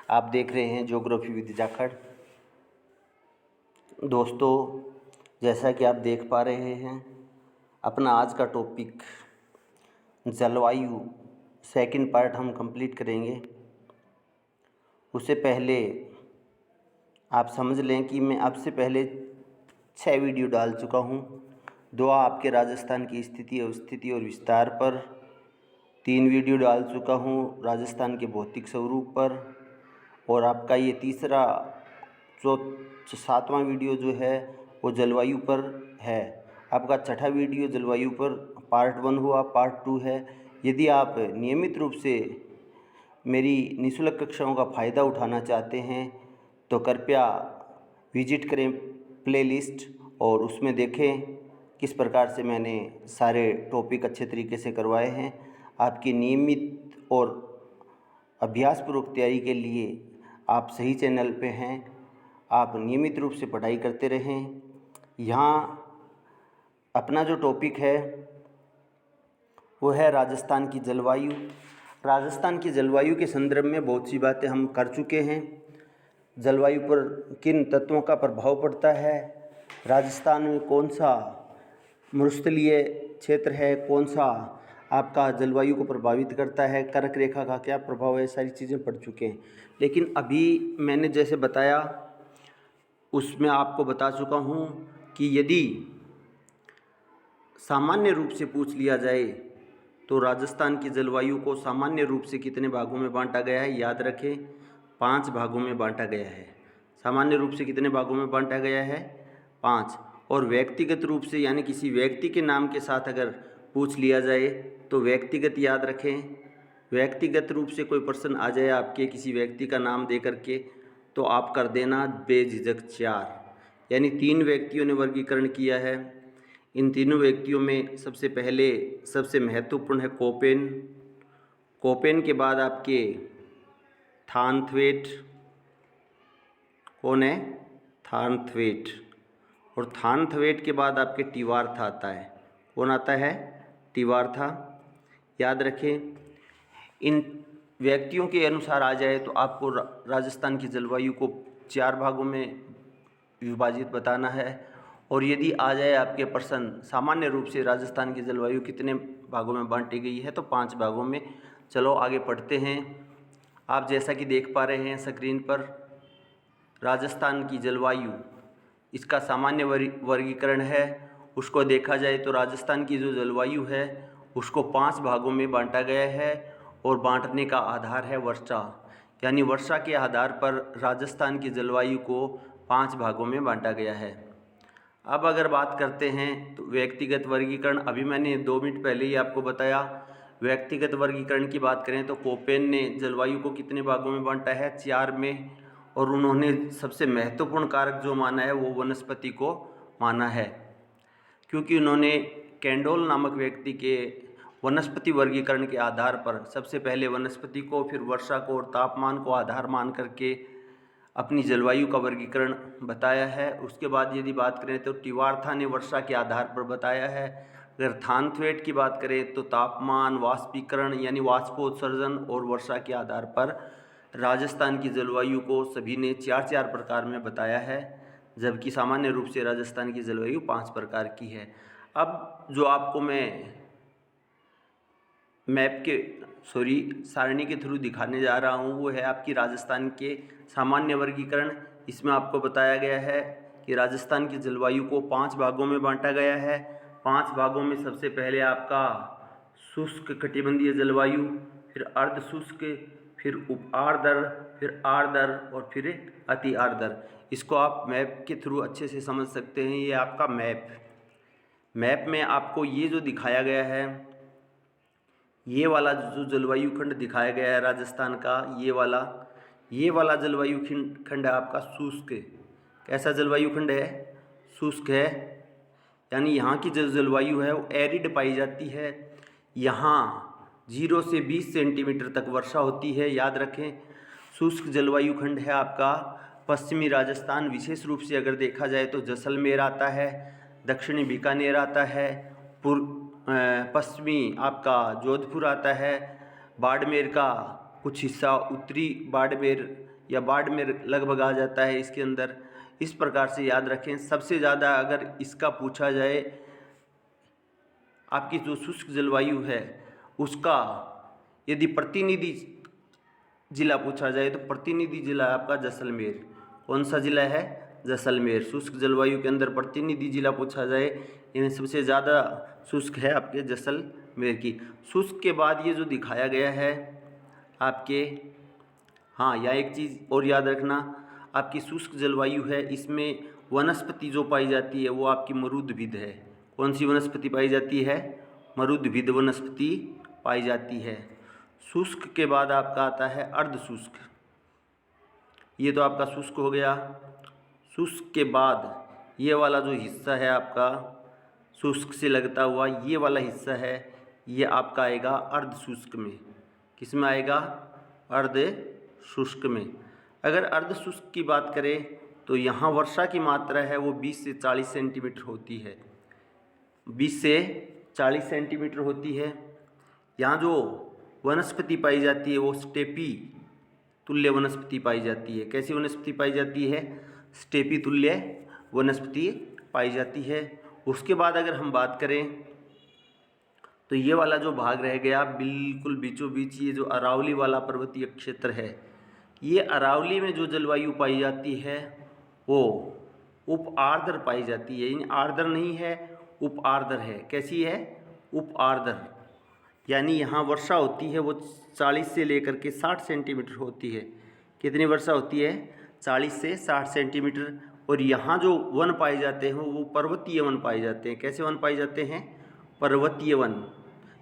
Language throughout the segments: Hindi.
आप देख रहे हैं ज्योग्राफी विद जाखड़। दोस्तों, जैसा कि आप देख पा रहे हैं, अपना आज का टॉपिक जलवायु सेकंड पार्ट हम कंप्लीट करेंगे। उससे पहले आप समझ लें कि मैं आपसे पहले 6 वीडियो डाल चुका हूँ। 2 आपके राजस्थान की स्थिति और विस्तार पर, 3 वीडियो डाल चुका हूँ राजस्थान के भौतिक स्वरूप पर, और आपका ये तीसरा 7वां वीडियो जो है वो जलवायु पर है। आपका 6ठा वीडियो जलवायु पर पार्ट 1 हुआ, पार्ट 2 है। यदि आप नियमित रूप से मेरी निःशुल्क कक्षाओं का फ़ायदा उठाना चाहते हैं तो कृपया विजिट करें प्लेलिस्ट और उसमें देखें किस प्रकार से मैंने सारे टॉपिक अच्छे तरीके से करवाए हैं। आपकी नियमित और अभ्यासपूर्वक तैयारी के लिए आप सही चैनल पे हैं। आप नियमित रूप से पढ़ाई करते रहें। यहाँ अपना जो टॉपिक है वो है राजस्थान की जलवायु। राजस्थान की जलवायु के संदर्भ में बहुत सी बातें हम कर चुके हैं। जलवायु पर किन तत्वों का प्रभाव पड़ता है, राजस्थान में कौन सा मरुस्थलीय क्षेत्र है, कौन सा आपका जलवायु को प्रभावित करता है, कर्क रेखा का क्या प्रभाव है, सारी चीज़ें पढ़ चुके हैं। लेकिन अभी मैंने जैसे बताया उसमें आपको बता चुका हूँ कि यदि सामान्य रूप से पूछ लिया जाए तो राजस्थान की जलवायु को सामान्य रूप से कितने भागों में बांटा गया है। याद रखें, 5 भागों में बांटा गया है। सामान्य रूप से कितने भागों में बांटा गया है? 5। और व्यक्तिगत रूप से यानी किसी व्यक्ति के नाम के साथ अगर पूछ लिया जाए तो व्यक्तिगत याद रखें। व्यक्तिगत रूप से कोई प्रश्न आ जाए आपके किसी व्यक्ति का नाम दे करके तो आप कर देना बेझिझक 4। यानी 3 व्यक्तियों ने वर्गीकरण किया है। इन तीनों व्यक्तियों में सबसे पहले सबसे महत्वपूर्ण है कोपेन। कोपेन के बाद आपके थानथवेट। कौन है? थानथवेट। और थानथवेट के बाद आपके टिवार्था आता है। कौन आता है? टिवार्था। याद रखें, इन व्यक्तियों के अनुसार आ जाए तो आपको राजस्थान की जलवायु को 4 भागों में विभाजित बताना है। और यदि आ जाए आपके प्रश्न सामान्य रूप से राजस्थान की जलवायु कितने भागों में बांटी गई है तो 5 भागों में। चलो आगे पढ़ते हैं। आप जैसा कि देख पा रहे हैं स्क्रीन पर, राजस्थान की जलवायु इसका सामान्य वर्गीकरण है। उसको देखा जाए तो राजस्थान की जो जलवायु है उसको 5 भागों में बांटा गया है और बांटने का आधार है वर्षा। यानी वर्षा के आधार पर राजस्थान की जलवायु को 5 भागों में बांटा गया है। अब अगर बात करते हैं तो व्यक्तिगत वर्गीकरण, अभी मैंने 2 मिनट पहले ही आपको बताया। व्यक्तिगत वर्गीकरण की बात करें तो कोपेन ने जलवायु को कितने भागों में बांटा है? 4 में। और उन्होंने सबसे महत्वपूर्ण कारक जो माना है वो वनस्पति को माना है, क्योंकि उन्होंने कैंडोल नामक व्यक्ति के वनस्पति वर्गीकरण के आधार पर सबसे पहले वनस्पति को, फिर वर्षा को और तापमान को आधार मान करके अपनी जलवायु का वर्गीकरण बताया है। उसके बाद यदि बात करें तो टिवार्था ने वर्षा के आधार पर बताया है। अगर थानथवेट की बात करें तो तापमान, वाष्पीकरण यानी वाष्पोत्सर्जन और वर्षा के आधार पर राजस्थान की जलवायु को सभी ने 4-4 प्रकार में बताया है, जबकि सामान्य रूप से राजस्थान की जलवायु 5 प्रकार की है। अब जो आपको मैं सारणी के थ्रू दिखाने जा रहा हूँ वो है आपकी राजस्थान के सामान्य वर्गीकरण। इसमें आपको बताया गया है कि राजस्थान की जलवायु को 5 भागों में बांटा गया है। 5 भागों में सबसे पहले आपका शुष्क कटिबंधीय जलवायु, फिर अर्ध शुष्क, फिर उप आर्द्र, फिर आर्द्र और फिर अति आर्द्र। इसको आप मैप के थ्रू अच्छे से समझ सकते हैं। ये आपका मैप में आपको ये जो दिखाया गया है, ये वाला जो जलवायु खंड दिखाया गया है राजस्थान का, ये वाला जलवायु खंड है आपका शुष्क। कैसा जलवायु खंड है? शुष्क है। यानी यहाँ की जो जलवायु है वो एरिड पाई जाती है। यहाँ 0 से 20 सेंटीमीटर तक वर्षा होती है। याद रखें, शुष्क जलवायु खंड है आपका पश्चिमी राजस्थान। विशेष रूप से अगर देखा जाए तो जैसलमेर आता है, दक्षिणी बीकानेर आता है, पश्चिमी आपका जोधपुर आता है, बाड़मेर का कुछ हिस्सा, उत्तरी बाड़मेर या बाढ़ में लगभग आ जाता है इसके अंदर। इस प्रकार से याद रखें। सबसे ज़्यादा अगर इसका पूछा जाए, आपकी जो शुष्क जलवायु है उसका यदि प्रतिनिधि जिला पूछा जाए तो प्रतिनिधि जिला आपका जैसलमेर। कौन सा जिला है? जैसलमेर। शुष्क जलवायु के अंदर प्रतिनिधि जिला पूछा जाए, इनमें सबसे ज़्यादा शुष्क है आपके जैसलमेर की। शुष्क के बाद ये जो दिखाया गया है आपके, हाँ, या एक चीज़ और याद रखना, आपकी शुष्क जलवायु है, इसमें वनस्पति जो पाई जाती है वो आपकी मरुद्भिद है। कौन सी वनस्पति पाई जाती है? मरुद्भिद वनस्पति पाई जाती है। शुष्क के बाद आपका आता है अर्ध शुष्क। ये तो आपका शुष्क हो गया। शुष्क के बाद ये वाला जो हिस्सा है आपका शुष्क से लगता हुआ, ये वाला हिस्सा है, ये आपका आएगा अर्ध शुष्क में। किस में आएगा? अर्ध शुष्क में। अगर अर्ध शुष्क की बात करें तो यहाँ वर्षा की मात्रा है वो 20 से 40 सेंटीमीटर होती है। 20 से 40 सेंटीमीटर होती है। यहाँ जो वनस्पति पाई जाती है वो स्टेपी तुल्य वनस्पति पाई जाती है। कैसी वनस्पति पाई जाती है? स्टेपी तुल्य वनस्पति पाई जाती है। उसके बाद अगर हम बात करें तो ये वाला जो भाग रह गया बिल्कुल बीचों बीच, ये जो अरावली वाला पर्वतीय क्षेत्र है, ये अरावली में जो जलवायु पाई जाती है वो उप आर्द्र पाई जाती है। यानी आर्द्र नहीं है, उप आर्द्र है। कैसी है? उप आर्द्र। यानी यहाँ वर्षा होती है वो 40 से लेकर के 60 सेंटीमीटर होती है। कितनी वर्षा होती है? 40 से 60 सेंटीमीटर। और यहाँ जो वन पाए जाते हैं वो पर्वतीय वन पाए जाते हैं। कैसे वन पाए जाते हैं? पर्वतीय वन।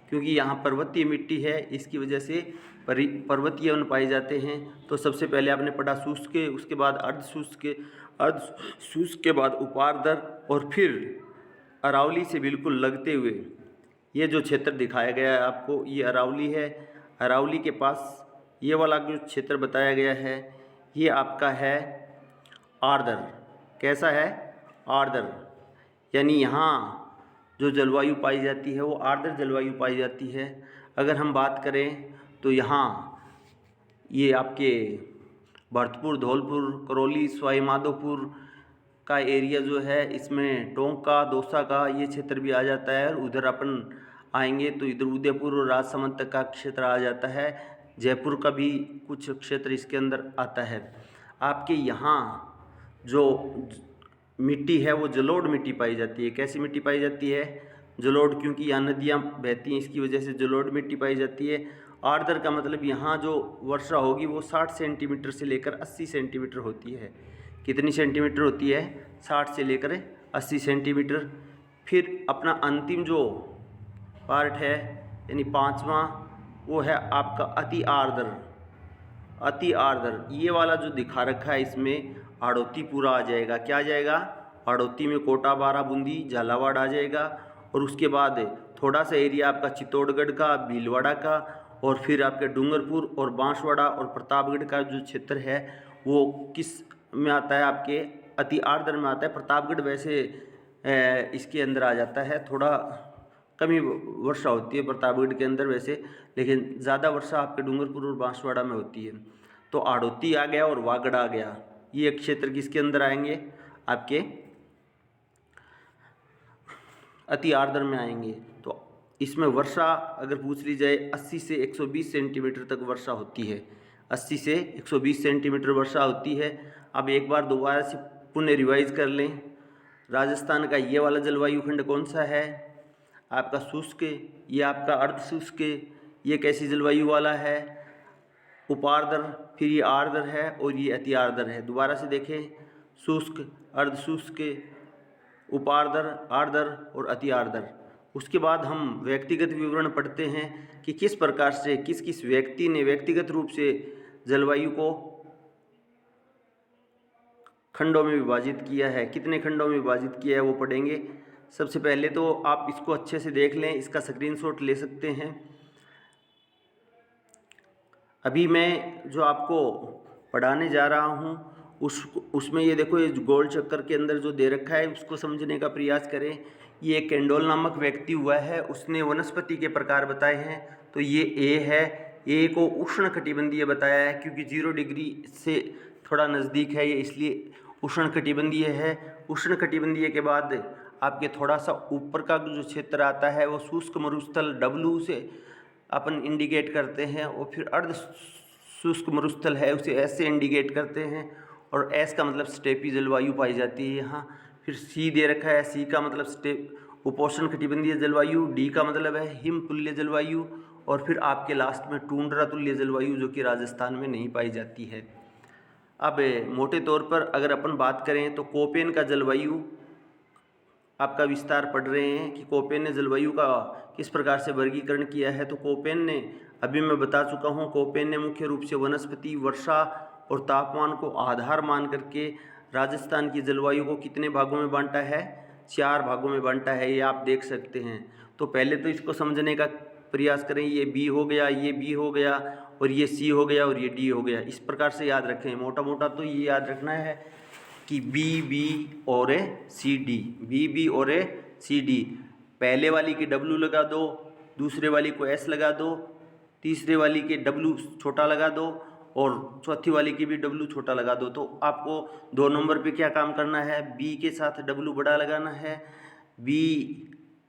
क्योंकि यहाँ पर्वतीय मिट्टी है, इसकी वजह से पर्वतीय वन पाए जाते हैं। तो सबसे पहले आपने पढ़ा शुष्क के, उसके बाद अर्ध शुष्क के बाद उपार्द्र, और फिर अरावली से बिल्कुल लगते हुए ये जो क्षेत्र दिखाया गया है आपको, ये अरावली है। अरावली के पास ये वाला जो क्षेत्र बताया गया है ये आपका है आर्द्र। कैसा है? आर्द्र। यानी यहाँ जो जलवायु पाई जाती है वो आर्द्र जलवायु पाई जाती है। अगर हम बात करें तो यहाँ ये आपके भरतपुर, धौलपुर, करौली, सवाई माधोपुर का एरिया जो है, इसमें टोंक का, दौसा का ये क्षेत्र भी आ जाता है। और उधर अपन आएंगे तो इधर उदयपुर और राजसमंद तक का क्षेत्र आ जाता है। जयपुर का भी कुछ क्षेत्र इसके अंदर आता है। आपके यहाँ जो मिट्टी है वो जलोढ़ मिट्टी पाई जाती है। कैसी मिट्टी पाई जाती है? जलोढ़। क्योंकि यहाँ नदियाँ बहती हैं, इसकी वजह से जलोढ़ मिट्टी पाई जाती है। आर्द्र का मतलब यहाँ जो वर्षा होगी वो 60 सेंटीमीटर से लेकर 80 सेंटीमीटर होती है। कितनी सेंटीमीटर होती है? 60 से लेकर 80 सेंटीमीटर। फिर अपना अंतिम जो पार्ट है यानी पाँचवा, वो है आपका अति आर्द्र। अति आर्द्र ये वाला जो दिखा रखा है इसमें हाड़ौती पूरा आ जाएगा। क्या आ जाएगा? हाड़ौती में कोटा, बाराबूंदी, झालावाड़ आ जाएगा। और उसके बाद थोड़ा सा एरिया आपका चित्तौड़गढ़ का, भीलवाड़ा का, और फिर आपके डूंगरपुर और बांसवाड़ा और प्रतापगढ़ का जो क्षेत्र है वो किस में आता है? आपके अति आर्द्र में आता है। प्रतापगढ़ वैसे इसके अंदर आ जाता है। थोड़ा कमी वर्षा होती है प्रतापगढ़ के अंदर वैसे, लेकिन ज़्यादा वर्षा आपके डूंगरपुर और बांसवाड़ा में होती है। तो हाड़ौती आ गया और वागड़ आ गया। ये क्षेत्र किसके अंदर आएंगे? आपके अति आर्द्र में आएंगे। तो इसमें वर्षा अगर पूछ ली जाए 80 से 120 सेंटीमीटर तक वर्षा होती है। 80 से 120 सेंटीमीटर वर्षा होती है। अब एक बार दोबारा से पुनः रिवाइज कर लें। राजस्थान का ये वाला जलवायु खंड कौन सा है? आपका शुष्क। ये आपका अर्ध शुष्क। ये कैसी जलवायु वाला है? उपार्द्र। फिर ये आर्द्र है और ये अति आर्द्र है। दोबारा से देखें, शुष्क, अर्ध शुष्क, उपार्द्र, आर्द्र और अति आर्द्र। उसके बाद हम व्यक्तिगत विवरण पढ़ते हैं कि किस प्रकार से किस किस व्यक्ति ने व्यक्तिगत रूप से जलवायु को खंडों में विभाजित किया है। कितने खंडों में विभाजित किया है वो पढ़ेंगे। सबसे पहले तो आप इसको अच्छे से देख लें, इसका स्क्रीनशॉट ले सकते हैं। अभी मैं जो आपको पढ़ाने जा रहा हूँ उसमें ये देखो, ये गोल चक्कर के अंदर जो दे रखा है उसको समझने का प्रयास करें। ये कैंडोल नामक व्यक्ति हुआ है, उसने वनस्पति के प्रकार बताए हैं। तो ये ए है, ए को उष्ण कटिबंधीय बताया है क्योंकि 0 डिग्री से थोड़ा नज़दीक है ये, इसलिए उष्ण कटिबंधीय है। उष्ण कटिबंधीय के बाद आपके थोड़ा सा ऊपर का जो क्षेत्र आता है वो शुष्क मरुस्थल W से अपन इंडिकेट करते हैं, और फिर अर्ध शुष्क मरुस्थल है उसे S से इंडिकेट करते हैं, और S का मतलब स्टेपी जलवायु पाई जाती है यहाँ। फिर C दे रखा है, C का मतलब उपोष्ण कटिबंधीय जलवायु, D का मतलब है हिम तुल्य जलवायु, और फिर आपके लास्ट में टुंड्रा तुल्य जलवायु जो कि राजस्थान में नहीं पाई जाती है। अब मोटे तौर पर अगर अपन बात करें तो कोपेन का जलवायु आपका विस्तार पढ़ रहे हैं कि कोपेन ने जलवायु का किस प्रकार से वर्गीकरण किया है। तो कोपेन ने, अभी मैं बता चुका हूँ, कोपेन ने मुख्य रूप से वनस्पति, वर्षा और तापमान को आधार मान करके राजस्थान की जलवायु को कितने भागों में बांटा है, 4 भागों में बांटा है, ये आप देख सकते हैं। तो पहले तो इसको समझने का प्रयास करें, ये बी हो गया, ये बी हो गया, और ये सी हो गया, और ये डी हो गया। इस प्रकार से याद रखें, मोटा मोटा तो ये याद रखना है कि बी बी और ए सी डी, बी बी और ए सी डी। पहले वाली की डब्ल्यू लगा दो, दूसरे वाली को एस लगा दो, तीसरे वाली के डब्ल्यू छोटा लगा दो, और चौथी वाली की भी डब्ल्यू छोटा लगा दो। तो आपको 2 नंबर पे क्या काम करना है, बी के साथ डब्ल्यू बड़ा लगाना है, बी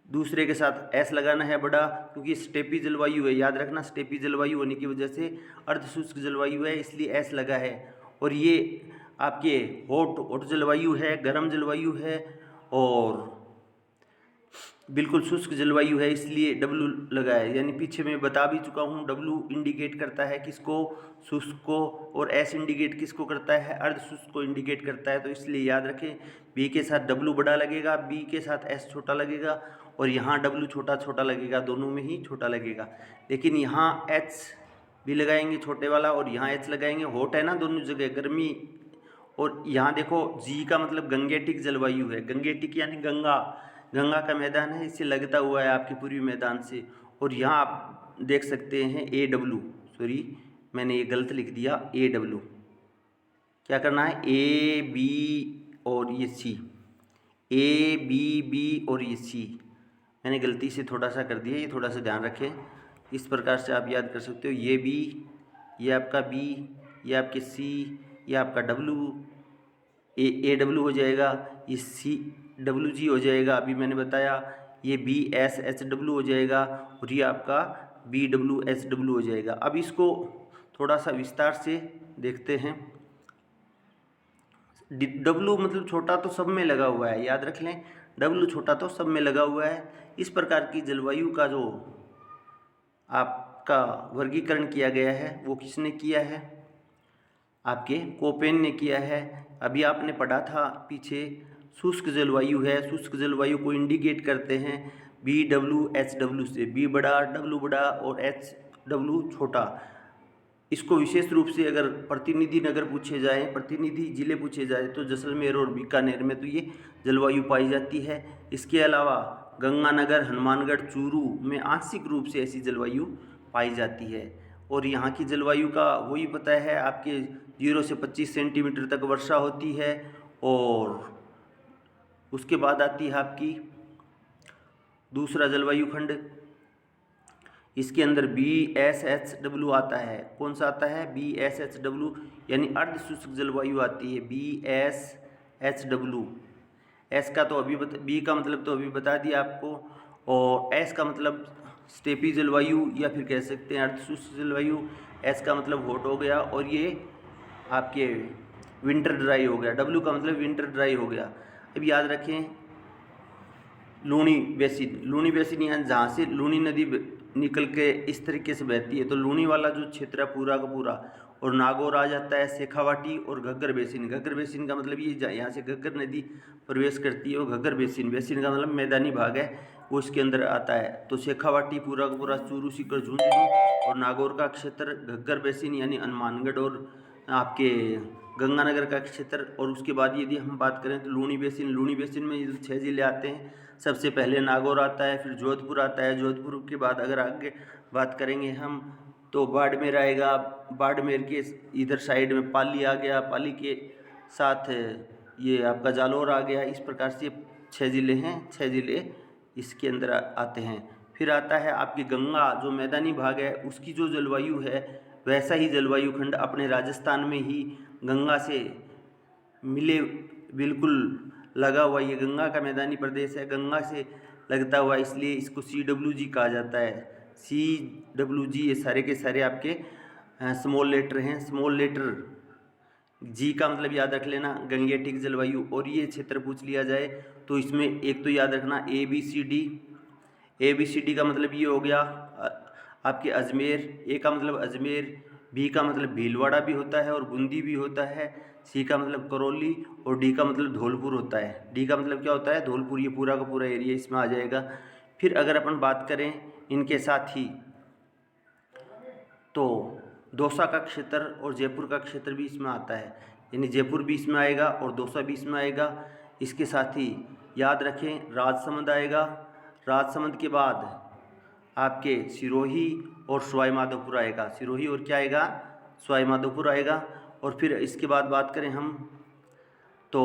दूसरे के साथ एस लगाना है बड़ा, क्योंकि स्टेपी जलवायु है, याद रखना स्टेपी जलवायु होने की वजह से अर्धशुष्क जलवायु है, इसलिए एस लगा है। और ये आपके हॉट जलवायु है, गर्म जलवायु है, और बिल्कुल शुष्क जलवायु है, इसलिए डब्लू लगा है। यानी पीछे मैं बता भी चुका हूँ, डब्लू इंडिकेट करता है किसको, शुष्क को, और एस इंडिकेट किसको करता है, अर्ध शुष्क को इंडिकेट करता है। तो इसलिए याद रखें, बी के साथ डब्लू बड़ा लगेगा, बी के साथ एस छोटा लगेगा, और यहाँ डब्लू छोटा छोटा लगेगा, दोनों में ही छोटा लगेगा। लेकिन यहाँ एच भी लगाएंगे छोटे वाला, और यहाँ एच लगाएंगे। हॉट है ना दोनों जगह, गर्मी। और यहाँ देखो जी का मतलब गंगेटिक जलवायु है, गंगेटिक यानी गंगा का मैदान है, इससे लगता हुआ है आपके पूर्वी मैदान से। और यहाँ आप देख सकते हैं ए डब्लू, सॉरी मैंने ये गलत लिख दिया, ए डब्लू। क्या करना है, ए बी और ये सी, ए बी बी और ये सी, मैंने गलती से थोड़ा सा कर दिया, ये थोड़ा सा ध्यान रखें। इस प्रकार से आप याद कर सकते हो, ये बी, ये आपका बी, ये आपके सी, ये आपका डब्लू, ए डब्लू हो जाएगा, ये सी डब्लू जी हो जाएगा, अभी मैंने बताया, ये बी एस एच डब्लू हो जाएगा, और ये आपका बी डब्लू एच डब्लू हो जाएगा। अब इसको थोड़ा सा विस्तार से देखते हैं। डब्लू मतलब छोटा तो सब में लगा हुआ है, याद रख लें, डब्लू छोटा तो सब में लगा हुआ है। इस प्रकार की जलवायु का जो आपका वर्गीकरण किया गया है वो किसने किया है, आपके कोपेन ने किया है। अभी आपने पढ़ा था पीछे, शुष्क जलवायु है, शुष्क जलवायु को इंडिकेट करते हैं बी डब्ल्यू एच डब्ल्यू से, बी बड़ा, डब्ल्यू बड़ा और एच डब्ल्यू छोटा। इसको विशेष रूप से अगर प्रतिनिधि नगर पूछे जाए, प्रतिनिधि जिले पूछे जाए, तो जैसलमेर और बीकानेर में तो ये जलवायु पाई जाती है। इसके अलावा गंगानगर, हनुमानगढ़, चूरू में आंशिक रूप से ऐसी जलवायु पाई जाती है। और यहाँ की जलवायु का वही पता है, आपके 0 से 25 सेंटीमीटर तक वर्षा होती है, और उसके बाद आती है आपकी दूसरा जलवायु खंड। इसके अंदर बी एस एच डब्ल्यू आता है। कौन सा आता है, बी एस एच डब्ल्यू, यानी अर्ध शुष्क जलवायु आती है, B S H W. S का तो अभी बी का मतलब तो अभी बता दिया आपको, और एस का मतलब स्टेपी जलवायु या फिर कह सकते हैं अर्ध शुष्क जलवायु। एस का मतलब हॉट हो गया, और ये आपके विंटर ड्राई हो गया। डब्ल्यू का मतलब विंटर ड्राई हो गया। अब याद रखें, लूनी बेसिन यहाँ जहाँ से लूनी नदी निकल के इस तरीके से बहती है, तो लूनी वाला जो क्षेत्र है पूरा का पूरा, और नागौर आ जाता है, शेखावाटी और घग्गर बेसिन। घग्गर बेसिन का मतलब ये यहाँ से घग्गर नदी प्रवेश करती है, और घग्गर बेसिन का मतलब मैदानी भाग है, वो इसके अंदर आता है। तो शेखावाटी पूरा का पूरा, चूरू, सीकर, झुंझुनू, और नागौर का क्षेत्र घग्गर बेसिन यानी हनुमानगढ़ और आपके गंगानगर का क्षेत्र। और उसके बाद यदि हम बात करें तो लूनी बेसिन में 6 जिले आते हैं। सबसे पहले नागौर आता है, फिर जोधपुर आता है। जोधपुर के बाद अगर आगे बात करेंगे हम तो बाड़मेर आएगा। बाड़मेर के इधर साइड में पाली आ गया, पाली के साथ ये आपका जालौर आ गया। इस प्रकार से 6 जिले हैं, 6 जिले इसके अंदर आते हैं। फिर आता है आपकी गंगा, जो मैदानी भाग है उसकी जो जलवायु है वैसा ही जलवायु खंड अपने राजस्थान में ही गंगा से मिले बिल्कुल लगा हुआ, ये गंगा का मैदानी प्रदेश है, गंगा से लगता हुआ, इसलिए इसको CWG कहा जाता है। CWG ये सारे के सारे आपके स्मॉल लेटर हैं। स्मॉल लेटर जी का मतलब याद रख लेना गंगेटिक जलवायु। और ये क्षेत्र पूछ लिया जाए तो इसमें एक तो याद रखना ABCD। ABCD का मतलब ये हो गया आपके अजमेर, ए का मतलब अजमेर, बी का मतलब भीलवाड़ा भी होता है और बूंदी भी होता है, सी का मतलब करौली और डी का मतलब धौलपुर होता है। डी का मतलब क्या होता है? धौलपुर। ये पूरा का पूरा एरिया इसमें आ जाएगा। फिर अगर अपन बात करें इनके साथ ही तो दौसा का क्षेत्र और जयपुर का क्षेत्र भी इसमें आता है, यानी जयपुर भी इसमें आएगा और दौसा भी इसमें आएगा। इसके साथ ही याद रखें राजसमंद आएगा। राजसमंद के बाद आपके सिरोही और सवाई माधोपुर आएगा। सिरोही और क्या आएगा? सवाई माधोपुर आएगा। और फिर इसके बाद बात करें हम तो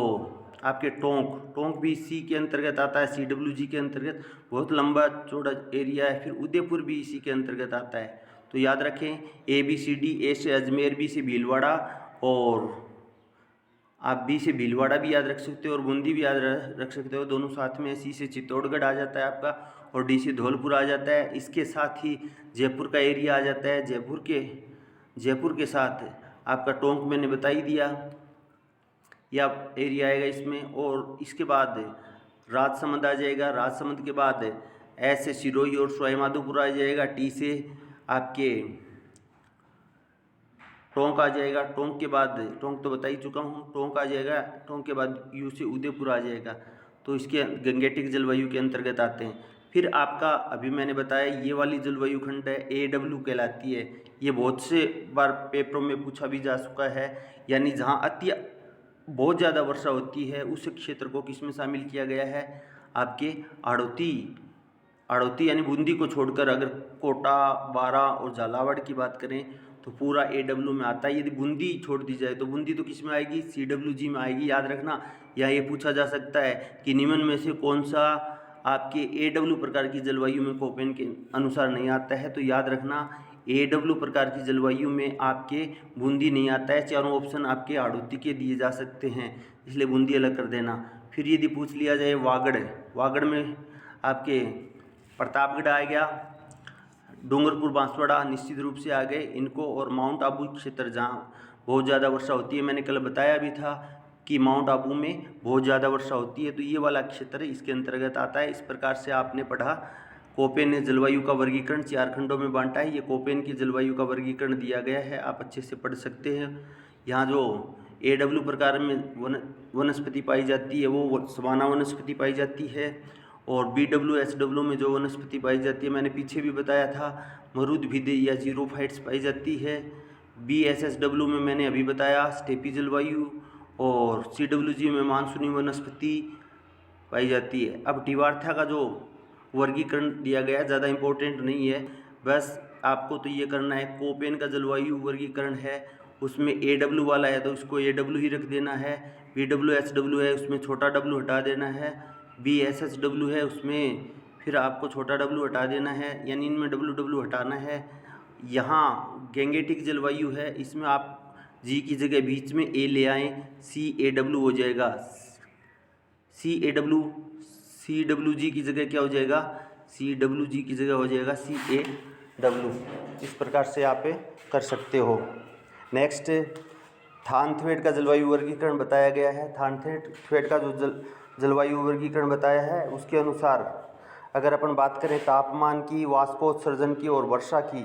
आपके टोंक भी इसी के अंतर्गत आता है, CWG के अंतर्गत। बहुत लंबा चौड़ा एरिया है। फिर उदयपुर भी इसी के अंतर्गत आता है। तो याद रखें ABCD, ए से अजमेर, बी से भीलवाड़ा और आप बी से भीलवाड़ा भी याद रख सकते हो और बूंदी भी याद रख सकते हो, दोनों साथ में। सी से चित्तौड़गढ़ आ जाता है आपका और डी से धौलपुर आ जाता है। इसके साथ ही जयपुर का एरिया आ जाता है। जयपुर के साथ आपका टोंक मैंने बता ही दिया, या एरिया आएगा इसमें। और इसके बाद राजसमंद आ जाएगा। राजसमंद के बाद एस से सिरोही और सवाई माधोपुर आ जाएगा। टी से आपके टोंक आ जाएगा। टोंक के बाद, टोंक तो बता ही चुका हूँ, टोंक आ जाएगा। टोंक के बाद यू से उदयपुर आ जाएगा। तो इसके गंगेटिक जलवायु के अंतर्गत आते हैं। फिर आपका अभी मैंने बताया ये वाली जलवायु खंड है, AW कहलाती है। ये बहुत से बार पेपरों में पूछा भी जा चुका है, यानी जहाँ बहुत ज़्यादा वर्षा होती है उस क्षेत्र को किस में शामिल किया गया है? आपके आड़ोती यानी बूंदी को छोड़कर अगर कोटा, बारा और झालावाड़ की बात करें तो पूरा AW में आता है। यदि बूंदी छोड़ दी जाए तो बूंदी तो किस में आएगी? CWG में आएगी। याद रखना। या ये पूछा जा सकता है कि निम्न में से कौन सा आपके AW प्रकार की जलवायु में कोपेन के अनुसार नहीं आता है? तो याद रखना AW प्रकार की जलवायु में आपके बूंदी नहीं आता है। चारों ऑप्शन आपके आड़ोती के दिए जा सकते हैं, इसलिए बूंदी अलग कर देना। फिर यदि पूछ लिया जाए वागड़ में आपके प्रतापगढ़ आ गया, डूंगरपुर, बांसवाड़ा निश्चित रूप से आ गए इनको। और माउंट आबू क्षेत्र जहाँ बहुत ज़्यादा वर्षा होती है, मैंने कल बताया भी था कि माउंट आबू में बहुत ज़्यादा वर्षा होती है, तो ये वाला क्षेत्र इसके अंतर्गत आता है। इस प्रकार से आपने पढ़ा कोपेन ने जलवायु का वर्गीकरण 4 खंडों में बांटा है। ये कोपेन की जलवायु का वर्गीकरण दिया गया है, आप अच्छे से पढ़ सकते हैं। यहाँ जो AW प्रकार में वनस्पति पाई जाती है वो सवाना वनस्पति पाई जाती है, और BW SW में जो वनस्पति पाई जाती है मैंने पीछे भी बताया था, मरुदभिद या जीरोफाइट्स पाई जाती है। BSSW में मैंने अभी बताया स्टेपी जलवायु, और CWG में मानसूनी वनस्पति पाई जाती है। अब टिवार्था का जो वर्गीकरण दिया गया है ज़्यादा इम्पोर्टेंट नहीं है, बस आपको तो ये करना है। कोपेन का जलवायु वर्गीकरण है, उसमें AW वाला है तो उसको AW ही रख देना है। BW SW है उसमें छोटा w हटा देना है। BSSW है उसमें फिर आपको छोटा w हटा देना है, यानी इनमें WW हटाना है। यहाँ गैंगेटिक जलवायु है, इसमें आप जी की जगह बीच में A ले आएँ, CAW हो जाएगा। CWG की जगह क्या हो जाएगा? CWG की जगह हो जाएगा CAW। इस प्रकार से आप कर सकते हो। नेक्स्ट थानथवेट का जलवायु वर्गीकरण बताया गया है। थानथवेट का जो जलवायु वर्गीकरण बताया है उसके अनुसार अगर अपन बात करें तापमान की, वाष्पोत्सर्जन की और वर्षा की,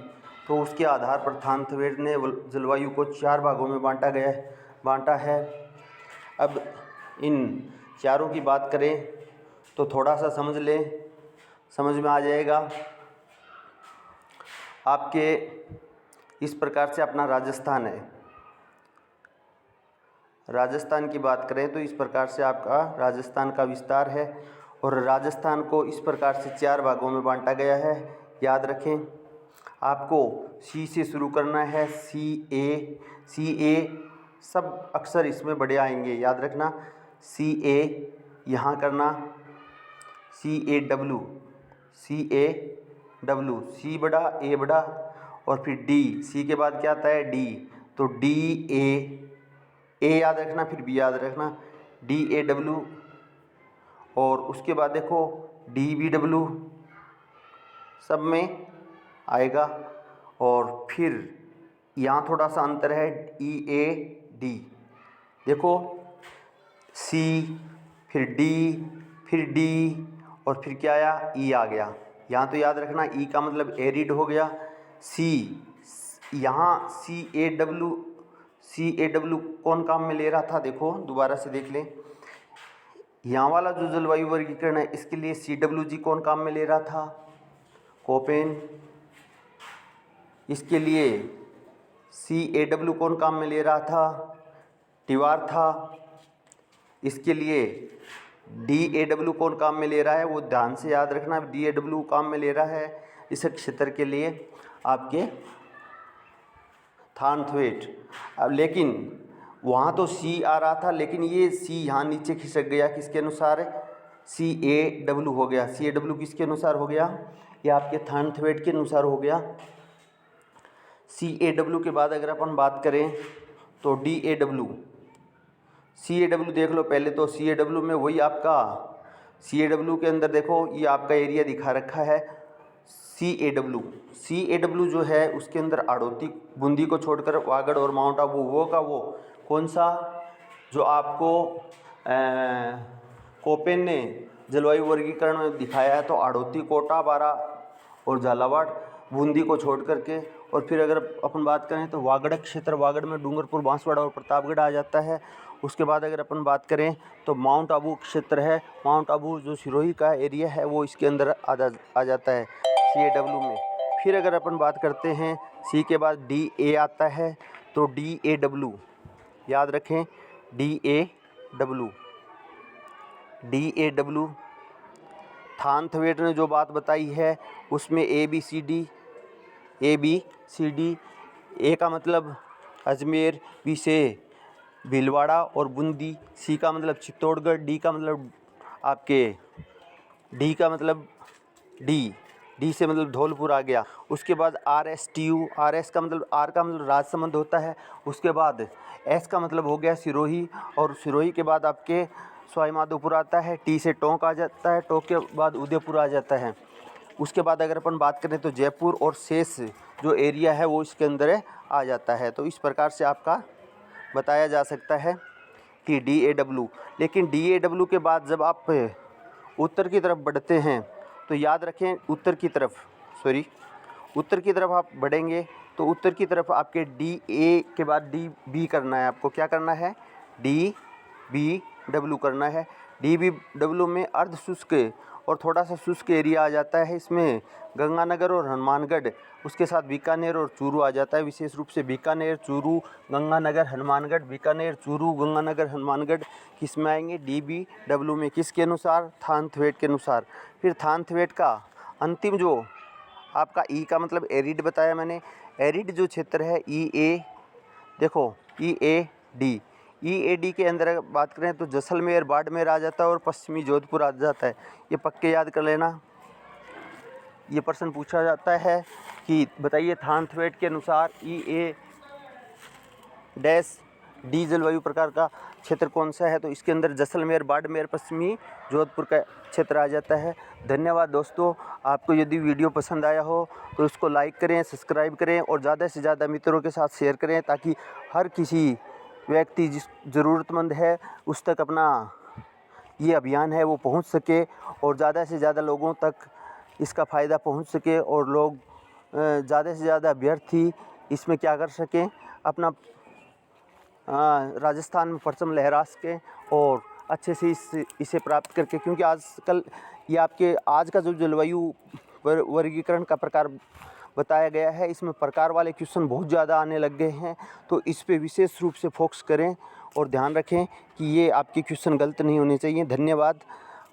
तो उसके आधार पर थानथवेट ने जलवायु को 4 भागों में बांटा है। अब इन चारों की बात करें तो थोड़ा सा समझ लें, समझ में आ जाएगा आपके। इस प्रकार से अपना राजस्थान है, राजस्थान की बात करें तो इस प्रकार से आपका राजस्थान का विस्तार है, और राजस्थान को इस प्रकार से 4 भागों में बांटा गया है। याद रखें आपको सी से शुरू करना है, CA सब अक्षर इसमें बड़े आएंगे, याद रखना। CA यहाँ करना, CAW डब्लू, सी बड़ा ए बड़ा और फिर डी, सी के बाद क्या आता है डी, तो डी ए याद रखना, फिर बी याद रखना, डी ए डब्लू, और उसके बाद देखो डी बी डब्लू सब में आएगा। और फिर यहाँ थोड़ा सा अंतर है, ई ए डी, देखो सी फिर डी और फिर क्या आया, ई आ गया। यहाँ तो याद रखना ई का मतलब एरिड हो गया। सी, यहाँ सी ए डब्लू कौन काम में ले रहा था, देखो दोबारा से देख लें, यहाँ वाला जो जलवायु वर्गीकरण है इसके लिए सी डब्ल्यू जी कौन काम में ले रहा था, कोपेन। इसके लिए सी ए डब्ल्यू कौन काम में ले रहा था, टिवार था। इसके लिए डी ए डब्ल्यू कौन काम में ले रहा है, वो ध्यान से याद रखना, डी ए डब्ल्यू काम में ले रहा है इस क्षेत्र के लिए आपके थानथवेट। अब लेकिन वहाँ तो सी आ रहा था, लेकिन ये सी यहाँ नीचे खिसक गया, किसके अनुसार, सी ए डब्ल्यू हो गया। सी ए डब्ल्यू किसके अनुसार हो गया, ये आपके थानथवेट के अनुसार हो गया। सी ए डब्ल्यू के बाद अगर अपन बात करें तो D A W, C A W देख लो पहले, तो सी ए डब्ल्यू में वही आपका, सी ए डब्ल्यू के अंदर देखो ये आपका एरिया दिखा रखा है सी ए डब्ल्यू जो है उसके अंदर आड़ोती बूंदी को छोड़कर वागड़ और माउंट आबू वो का वो कौन सा, जो आपको कोपेन ने जलवायु वर्गीकरण में दिखाया है, तो आड़ोती, कोटा, बारा और झालावाड़ बूंदी को छोड़ करके। और फिर अगर अपन बात करें तो वागड़ क्षेत्र, वागड़ में डूंगरपुर, बांसवाड़ा और प्रतापगढ़ आ जाता है। उसके बाद अगर अपन बात करें तो माउंट आबू क्षेत्र है, माउंट आबू जो सिरोही का एरिया है वो इसके अंदर आ जाता है सी ए डब्ल्यू में। फिर अगर अपन बात करते हैं सी के बाद डी ए आता है, तो डी ए डब्ल्यू याद रखें, डी ए डब्ल्यू थानथवेट ने जो बात बताई है उसमें ए बी सी डी, ए का मतलब अजमेर, बी से भीलवाड़ा और बूंदी, सी का मतलब चित्तौड़गढ़, डी का मतलब आपके डी से मतलब धौलपुर आ गया। उसके बाद आर एस का मतलब, आर का मतलब राजसमंद होता है। उसके बाद एस का मतलब हो गया सिरोही, और सिरोही के बाद आपके सवाई माधोपुर आता है, टी से टोंक आ जाता है, टोंक के बाद उदयपुर आ जाता है। उसके बाद अगर अपन बात करें तो जयपुर और शेष जो एरिया है वो इसके अंदर आ जाता है। तो इस प्रकार से आपका बताया जा सकता है कि डी ए डब्ल्यू। लेकिन डी ए डब्ल्यू के बाद जब आप उत्तर की तरफ बढ़ते हैं तो याद रखें, उत्तर की तरफ आप बढ़ेंगे तो उत्तर की तरफ आपके डी ए के बाद डी बी करना है। आपको क्या करना है, डी बी डब्ल्यू करना है। डी बी डब्ल्यू में अर्ध शुष्क और थोड़ा सा शुष्क एरिया आ जाता है, इसमें गंगानगर और हनुमानगढ़, उसके साथ बीकानेर और चूरू आ जाता है। विशेष रूप से बीकानेर, चूरू, गंगानगर, हनुमानगढ़, बीकानेर, चूरू, गंगानगर, हनुमानगढ़ किस में आएंगे, डी बी डब्ल्यू में। किसके अनुसार, थानथवेट के अनुसार। फिर थानथवेट का अंतिम जो आपका ई का मतलब एरिड बताया मैंने, एरिड जो क्षेत्र है ई ए, देखो ई ए डी के अंदर अगर बात करें तो जैसलमेर, बाड़मेर आ जाता है और पश्चिमी जोधपुर आ जाता है। ये पक्के याद कर लेना। ये प्रश्न पूछा जाता है कि बताइए थानथवेट के अनुसार ई ए डैश डी जलवायु प्रकार का क्षेत्र कौन सा है, तो इसके अंदर जैसलमेर, बाड़मेर, पश्चिमी जोधपुर का क्षेत्र आ जाता है। धन्यवाद दोस्तों। आपको यदि वीडियो पसंद आया हो तो इसको लाइक करें, सब्सक्राइब करें और ज़्यादा से ज़्यादा मित्रों के साथ शेयर करें, ताकि हर किसी व्यक्ति जिस ज़रूरतमंद है उस तक अपना ये अभियान है वो पहुंच सके और ज़्यादा से ज़्यादा लोगों तक इसका फ़ायदा पहुंच सके, और लोग ज़्यादा से ज़्यादा अभ्यर्थी इसमें क्या कर सकें, अपना राजस्थान में परचम लहरा सकें और अच्छे से इसे प्राप्त करके। क्योंकि आजकल ये आपके आज का जो जलवायु वर्गीकरण का प्रकार बताया गया है, इसमें प्रकार वाले क्वेश्चन बहुत ज़्यादा आने लग गए हैं, तो इस पे विशेष रूप से फोकस करें और ध्यान रखें कि ये आपके क्वेश्चन गलत नहीं होने चाहिए। धन्यवाद।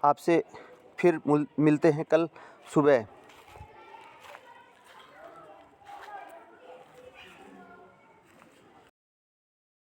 आपसे फिर मिलते हैं कल सुबह।